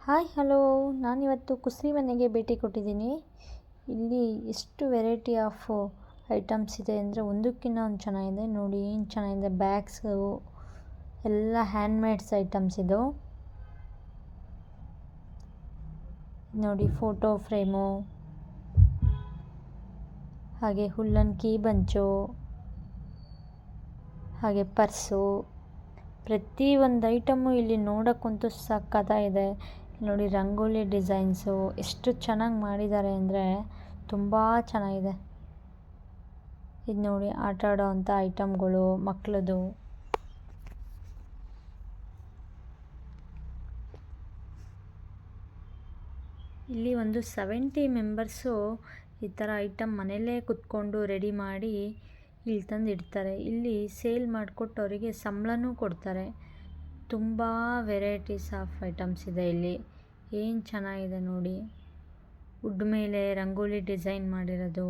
Hi hello, ನಾನಿವತ್ತು ಕುಸ್ರಿ ಮನೆಗೆ ಭೇಟಿ ಕೊಟ್ಟಿದ್ದೀನಿ. ಇಲ್ಲಿ ಎಷ್ಟು ವೆರೈಟಿ ಆಫ್ ಐಟಮ್ಸ್ ಇದೆ ಅಂದರೆ ಒಂದಕ್ಕಿಂತ ಒಂದು ಚೆನ್ನಾಗಿದೆ. ನೋಡಿ ಏನು ಚೆನ್ನಾಗಿದೆ, ಬ್ಯಾಗ್ಸು ಎಲ್ಲ ಹ್ಯಾಂಡ್ಮೇಡ್ಸ್ ಐಟಮ್ಸ್ ಇದು. ನೋಡಿ ಫೋಟೋ ಫ್ರೇಮು, ಹಾಗೆ ಹುಲ್ಲನ್ ಕೀ ಬಂಚು, ಹಾಗೆ ಪರ್ಸು, ಪ್ರತಿ ಒಂದು ಐಟಮು ಇಲ್ಲಿ ನೋಡೋಕ್ಕಂತೂ ಸಖತ್ತಾಗಿದೆ. ನೋಡಿ ರಂಗೋಲಿ ಡಿಸೈನ್ಸು ಎಷ್ಟು ಚೆನ್ನಾಗಿ ಮಾಡಿದ್ದಾರೆ ಅಂದರೆ ತುಂಬ ಚೆನ್ನಾಗಿದೆ. ಇದು ನೋಡಿ ಆಟ ಆಡೋ ಅಂಥ ಐಟಮ್ಗಳು ಮಕ್ಕಳದು. ಇಲ್ಲಿ ಒಂದು 70 ಮೆಂಬರ್ಸು ಈ ಥರ ಐಟಮ್ ಮನೆಯಲ್ಲೇ ಕುತ್ಕೊಂಡು ರೆಡಿ ಮಾಡಿ ಇಲ್ಲಿ ತಂದು ಇಡ್ತಾರೆ. ಇಲ್ಲಿ ಸೇಲ್ ಮಾಡಿಕೊಟ್ಟು ಅವರಿಗೆ ಸಂಬಳನೂ ಕೊಡ್ತಾರೆ. ತುಂಬ ವೆರೈಟೀಸ್ ಆಫ್ ಐಟಮ್ಸ್ ಇದೆ ಇಲ್ಲಿ. ಏನು ಚೆನ್ನಾಗಿದೆ ನೋಡಿ, ವುಡ್ ಮೇಲೆ ರಂಗೋಲಿ ಡಿಸೈನ್ ಮಾಡಿರೋದು,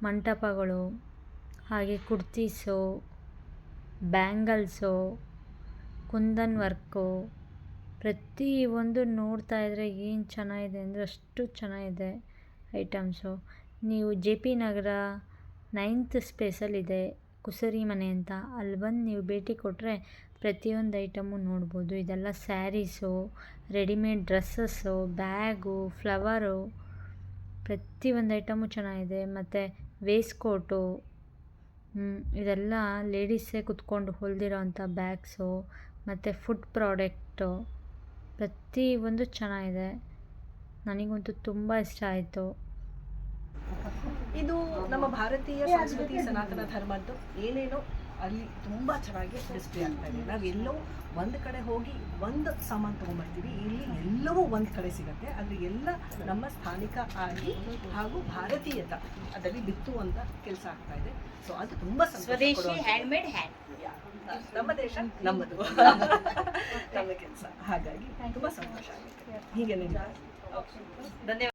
ಮಂಟಪಗಳು, ಹಾಗೆ ಕುರ್ತೀಸು, ಬ್ಯಾಂಗಲ್ಸು, ಕುಂದನ್ ವರ್ಕು, ಪ್ರತಿಯೊಂದು ನೋಡ್ತಾ ಇದ್ದರೆ ಏನು ಚೆನ್ನಾಗಿದೆ ಅಂದರೆ ಅಷ್ಟು ಚೆನ್ನಾಗಿದೆ ಐಟಮ್ಸು. ನೀವು JP ನಗರ 9th ಸ್ಪೇಸಲ್ಲಿದೆ ಕುಸರಿ ಮನೆ ಅಂತ, ಅಲ್ಲಿ ಬಂದು ನೀವು ಭೇಟಿ ಕೊಟ್ಟರೆ ಪ್ರತಿಯೊಂದು ಐಟಮು ನೋಡ್ಬೋದು. ಇದೆಲ್ಲ saris, readymade dresses, bag, flower, ಪ್ರತಿಯೊಂದು ಐಟಮು ಚೆನ್ನಾಗಿದೆ. ಮತ್ತು ವೇಸ್ಕೋಟು, ಇದೆಲ್ಲ ಲೇಡೀಸೇ ಕುತ್ಕೊಂಡು ಹೊಲಿದಿರೋ ಅಂಥ ಬ್ಯಾಗ್ಸು, ಮತ್ತು ಫುಡ್ ಪ್ರಾಡಕ್ಟು, ಪ್ರತಿಯೊಂದು ಚೆನ್ನಾಗಿದೆ. ನನಗಂತೂ ತುಂಬ ಇಷ್ಟ ಆಯಿತು. ಇದು ನಮ್ಮ ಭಾರತೀಯ ಸಂಸ್ಕೃತಿ ಸನಾತನ ಧರ್ಮದ್ದು ಏನೇನೋ ಅಲ್ಲಿ ತುಂಬ ಚೆನ್ನಾಗಿ ಡಿಸ್ಪ್ಲೇ ಆಗ್ತಾ ಇದೆ. ನಾವೆಲ್ಲೋ ಒಂದು ಕಡೆ ಹೋಗಿ ಒಂದು ಸಾಮಾನು ತೊಗೊಂಬರ್ತೀವಿ, ಇಲ್ಲಿ ಎಲ್ಲವೂ ಒಂದು ಕಡೆ ಸಿಗುತ್ತೆ. ಆದರೆ ಎಲ್ಲ ನಮ್ಮ ಸ್ಥಾನಿಕ ಆಗಿ ಹಾಗೂ ಭಾರತೀಯತ ಅದರಲ್ಲಿ ಬಿತ್ತುವಂಥ ಕೆಲಸ ಆಗ್ತಾ ಇದೆ. ಸೊ ಅದು ತುಂಬ ಸ್ವದೇಶಿ ಹ್ಯಾಂಡ್ಮೇಡ್ ನಮ್ಮ ದೇಶ ನಮ್ಮದು ನಮ್ಮ ಕೆಲಸ. ಹಾಗಾಗಿ ತುಂಬ ಸಂತೋಷ ಆಗುತ್ತೆ. ಹೀಗೆ ಧನ್ಯವಾದ.